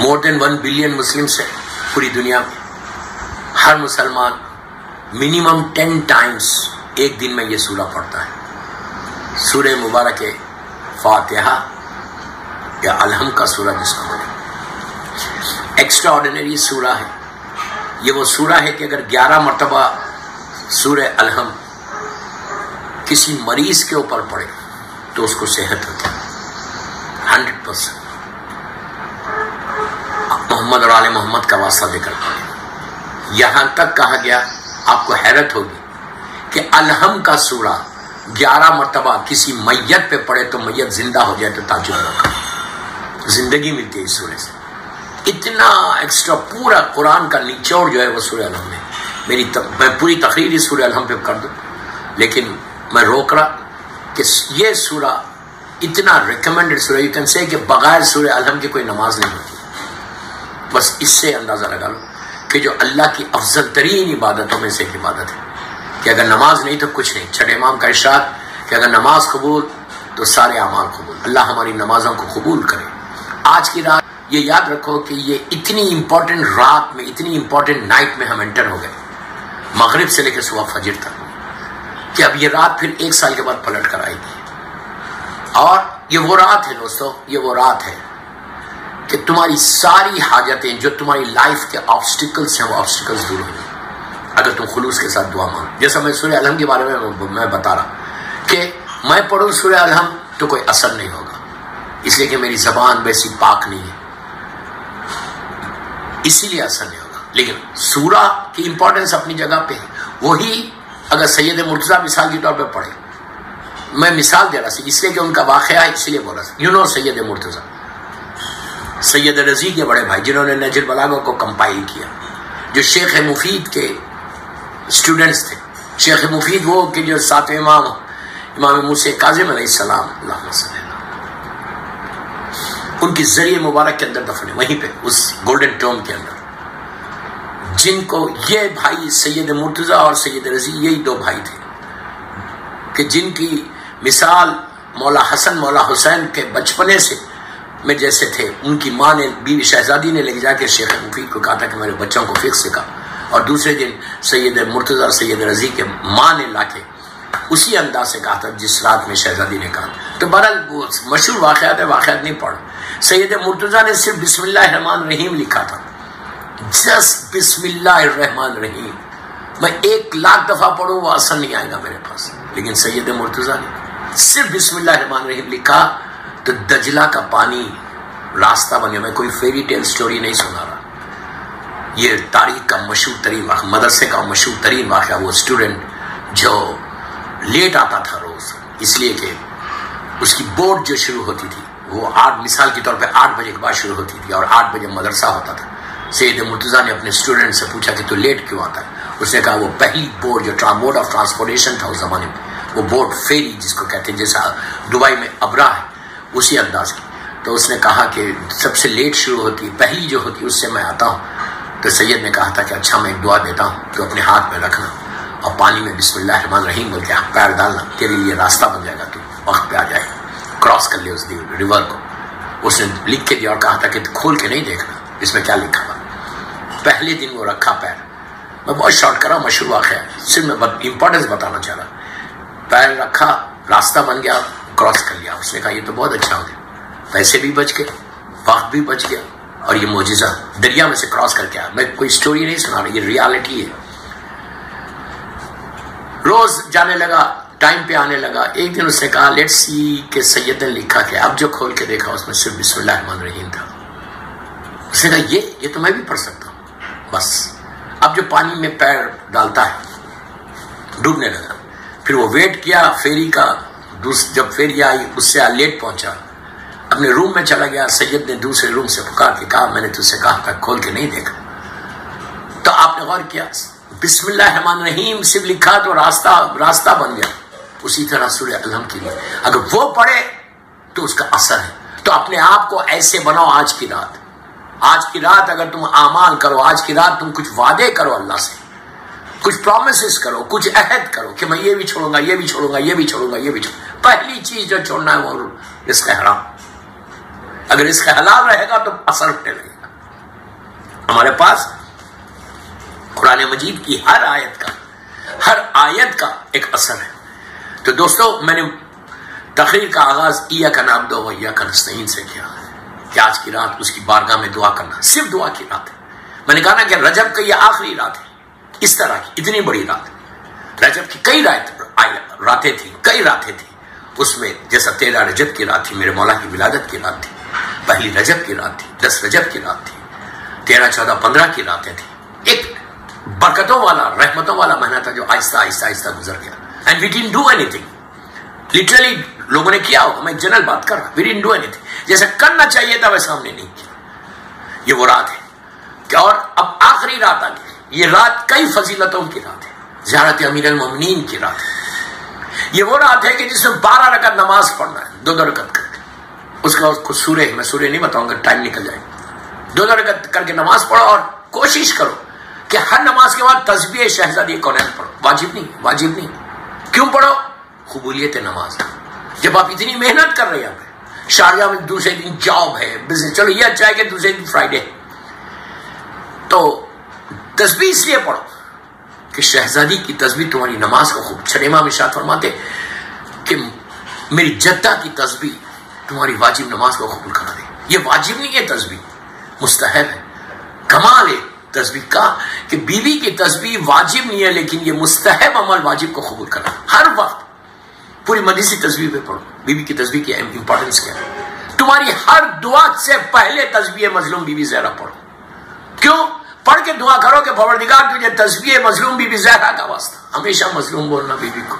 مور دین 1 billion Muslims ہے پوری دنیا میں. ہر مسلمان منیمم 10 ٹائمز ایک دن میں یہ سورہ پڑھتا ہے. سورہ مبارک فاتحہ یا الحم کا سورہ جس کو بولے. ایکسٹرا آرڈینری سورہ ہے. یہ وہ سورہ ہے کہ اگر 11 مرتبہ سورہ الحم کسی مریض کے اوپر پڑے تو اس کو صحت ہوتی ہے 100%. محمد اور آل محمد کا واسطہ دے کر پڑھے. یہاں تک کہا گیا، آپ کو حیرت ہوگی کہ الحم کا سورہ 11 مرتبہ کسی میت پہ پڑے تو میت زندہ ہو جائے تو تعجب نہ کرو، زندگی ملتی ہے اس سورے سے. اتنا ایکسٹرا پورا قرآن کا نچوڑ جو ہے وہ سورہ الحم میں. میں پوری تقریر اس سورہ الحم پہ کر دوں، لیکن میں روک رہا کہ یہ سورہ اتنا ریکمینڈڈ سورہ، یو کین سے کہ بغیر سورہ الحم کی کوئی نماز نہیں ہوتی. بس اس سے اندازہ لگا لو کہ جو اللہ کی افضل ترین عبادتوں میں سے ایک عبادت ہے کہ اگر نماز نہیں تو کچھ نہیں. چھٹے امام کا ارشاد کہ اگر نماز قبول تو سارے اعمال قبول. اللہ ہماری نمازوں کو قبول کرے. آج کی رات یہ یاد رکھو کہ یہ اتنی امپورٹنٹ رات میں، اتنی امپورٹنٹ نائٹ میں ہم انٹر ہو گئے، مغرب سے لے کے صبح فجر تک، کہ اب یہ رات پھر 1 سال کے بعد پلٹ کر آئے گی. اور یہ وہ رات ہے دوستو، یہ وہ رات ہے کہ تمہاری ساری حاجتیں جو تمہاری لائف کے آبسٹیکلز ہیں وہ آبسٹیکلز دور ہو جائیں اگر تم خلوص کے ساتھ دعا مانگو. جیسا میں سورہ الحم کے بارے میں بتا رہا کہ میں پڑھوں سورہ الحم تو کوئی اثر نہیں ہوگا، اس لیے کہ میری زبان ویسی پاک نہیں ہے، اسی لیے اثر نہیں ہوگا. لیکن سورہ کی امپورٹنس اپنی جگہ پہ ہے. وہی اگر سید مرتضیٰ مثال کے طور پہ پڑھے، میں مثال دے رہا سی اس لیے کہ ان کا واقعہ اس لیے بولا سی. سید مرتضیٰ سید رضی کے بڑے بھائی جنہوں نے نہج البلاغہ کو کمپائل کیا، جو شیخ مفید کے اسٹوڈنٹس تھے. شیخ مفید وہ کہ جو 7ویں امام موسیٰ کاظم علیہ السلام اللہم صلی اللہ، ان کی ذریعہ مبارک کے اندر دفن ہے وہیں پہ اس گولڈن ٹوم کے اندر. جن کو یہ بھائی سید مرتضیٰ اور سید رضی یہی 2 بھائی تھے کہ جن کی مثال مولا حسن مولا حسین کے بچپنے سے میں جیسے تھے. ان کی ماں نے، بیوی شہزادی نے لے جا کے شیخ مفید کو کہا تھا کہ میرے بچوں کو فقہ سکھا، اور دوسرے دن سید مرتضیٰ اور سید رضی کے ماں نے لا کے اسی انداز سے کہا تھا جس رات میں شہزادی نے کہا. تو بہرحال وہ مشہور واقعات ہے، واقعات نہیں پڑھ. سید مرتضیٰ نے صرف بسم اللہ الرحمن الرحیم لکھا تھا، جسٹ بسم اللہ الرحمن الرحیم. میں 1,00,000 دفعہ پڑھوں وہ اثر نہیں آئے گا میرے پاس. لیکن سید مرتضیٰ نے صرف بسم اللہ الرحمن الرحیم لکھا تو دجلہ کا پانی راستہ بن گیا. میں کوئی فیری ٹیل سٹوری نہیں سنا رہا، یہ تاریخ کا مشہور ترین واقعہ، مدرسے کا مشہور ترین واقعہ. وہ اسٹوڈنٹ جو لیٹ آتا تھا روز، اس لیے کہ اس کی بورڈ جو شروع ہوتی تھی وہ 8 مثال کے طور پہ 8 بجے کے بعد شروع ہوتی تھی اور 8 بجے مدرسہ ہوتا تھا. سید مرتضیٰ نے اپنے اسٹوڈنٹ سے پوچھا کہ تو لیٹ کیوں آتا ہے؟ اس نے کہا وہ پہلی بورڈ جو موڈ آف ٹرانسپورٹیشن تھا اس زمانے میں، وہ بورڈ فیری جس کو کہتے ہیں، جیسا دبئی میں ابرا ہے اسی انداز کی. تو اس نے کہا کہ سب سے لیٹ شروع ہوتی پہلی جو ہوتی اس سے میں آتا ہوں. تو سید نے کہا تھا کہ اچھا میں ایک دعا دیتا ہوں تو اپنے ہاتھ میں رکھنا اور پانی میں بسم اللہ الرحمن الرحیم بول کے پیر ڈالنا، تیرے لیے راستہ بن جائے گا، تو وقت پہ آ جائے گا، کراس کر لے اس ریور کو. اس نے لکھ کے دیا اور کہا تھا کہ کھول کے نہیں دیکھنا اس میں کیا لکھا ہوا. پہلے دن وہ رکھا پیر. میں بہت شارٹ کر رہا ہوں، مشہور واقعہ ہے، صرف میں امپورٹنس بتانا چاہ رہا. پیر رکھا، راستہ بن گیا، کراس کر لیا. اس نے کہا یہ تو بہت اچھا ہو گیا، پیسے بھی بچ گئے، وقت بھی بچ گیا، اور یہ معجزہ دریا میں سے کراس کر کے آیا. میں کوئی سٹوری نہیں سنا رہا، یہ ریالٹی ہے. روز جانے لگا، ٹائم پہ آنے لگا. ایک دن اس نے کہا لیٹس سی کہ سید نے لکھا کہ اب جو کھول کے دیکھا اس میں صرف بسم اللہ الرحمن الرحیم تھا. اس نے کہا یہ تو میں بھی پڑھ سکتا ہوں. بس اب جو پانی میں پیر ڈالتا ہے ڈوبنے لگا. پھر وہ ویٹ کیا فیری کا، جب فیری آئی اس سے لیٹ پہنچا، اپنے روم میں چلا گیا. سید نے دوسرے روم سے پکار کے کہا میں نے تجھ سے کہا تھا کھول کے نہیں دیکھا. تو آپ نے غور کیا بسم اللہ الرحمن الرحیم صرف لکھا تو راستہ بن گیا. اسی طرح سورہ الحم کی بھی اگر وہ پڑھے تو اس کا اثر ہے. تو اپنے آپ کو ایسے بناؤ. آج کی رات اگر تم اعمال کرو، آج کی رات تم کچھ وعدے کرو اللہ سے، کچھ پرومسز کرو، کچھ عہد کرو کہ میں یہ بھی چھوڑوں گا، یہ بھی چھوڑوں گا، یہ بھی چھوڑوں گا، یہ بھی چھوڑوں گا. پہلی چیز جو چھوڑنا ہے وہ رزق حرام. اگر رزق حلال رہے گا تو اثر ہونے لگے گا. ہمارے پاس قرآن مجید کی ہر آیت کا ایک اثر ہے. تو دوستو، میں نے تقریر کا آغاز ایاک نعبد و ایاک نستعین سے کیا کہ آج کی رات اس کی بارگاہ میں دعا کرنا، صرف دعا کی رات ہے. میں نے کہا نا کہ رجب کی یہ آخری رات ہے، اس طرح کی اتنی بڑی رات. رجب کی کئی راتیں تھیں، اس میں جیسا 13 رجب کی رات تھی، میرے مولا کی ولادت کی رات تھی، پہلی رجب کی رات تھی، 10 رجب کی رات تھی، 13، 14، 15 کی راتیں تھیں. ایک برکتوں والا، رحمتوں والا مہینہ تھا جو آہستہ آہستہ گزر گیا. And we didn't do anything. Literally لوگوں نے کیا ہوگا، میں جنرل بات کر رہا ہوں. We didn't do anything. جیسے کرنا چاہیے تھا ویسا ہم نے نہیں کیا. یہ وہ رات ہے کہ اور اب آخری رات آ گئی. یہ رات کئی فضیلتوں کی رات ہے، زیارت امیر المومنین کی رات ہے. یہ وہ رات ہے کہ جس میں 12 رکعت نماز پڑھنا ہے، 2 رکعت کر کے. اس کا کچھ سورہ، میں سورہ نہیں بتاؤں گا، ٹائم نکل جائے. 2 رکعت کر کے نماز پڑھو اور کوشش کرو کہ ہر نماز کے بعد تسبیح شہزادی کونین پڑھو. واجب نہیں. کیوں پڑھو؟ قبولیت نماز. جب آپ اتنی محنت کر رہے ہیں، شارجہ میں دوسرے دن جاب ہے، بزنس، چلو یہ اچھا ہے کہ دوسرے دن فرائیڈے، تو تسبیح اس لیے پڑھو کہ شہزادی کی تسبیح تمہاری نماز کو خوب. چھٹے امام ارشاد فرماتے کہ میری جدہ کی تسبیح تمہاری واجب نماز کو قبول کرا دے. یہ واجب نہیں ہے تسبیح، مستحب ہے. کمال ہے تسبیح کا کہ بیوی کی تسبیح واجب نہیں ہے، لیکن یہ مستحب عمل واجب کو قبول کرنا. ہر وقت پوری مجلس تسبیح پہ پڑھو. بیوی کی تسبیح کی امپورٹنس کیا ہے؟ تمہاری ہر دعا سے پہلے تسبیح مظلوم بی بی زہرا پڑھو. کیوں؟ پڑھ کے دعا کرو کہ پروردگار تجھے تسبیح مظلوم بی بی زہرا کا واسطہ. ہمیشہ مظلوم بولنا بیوی کو.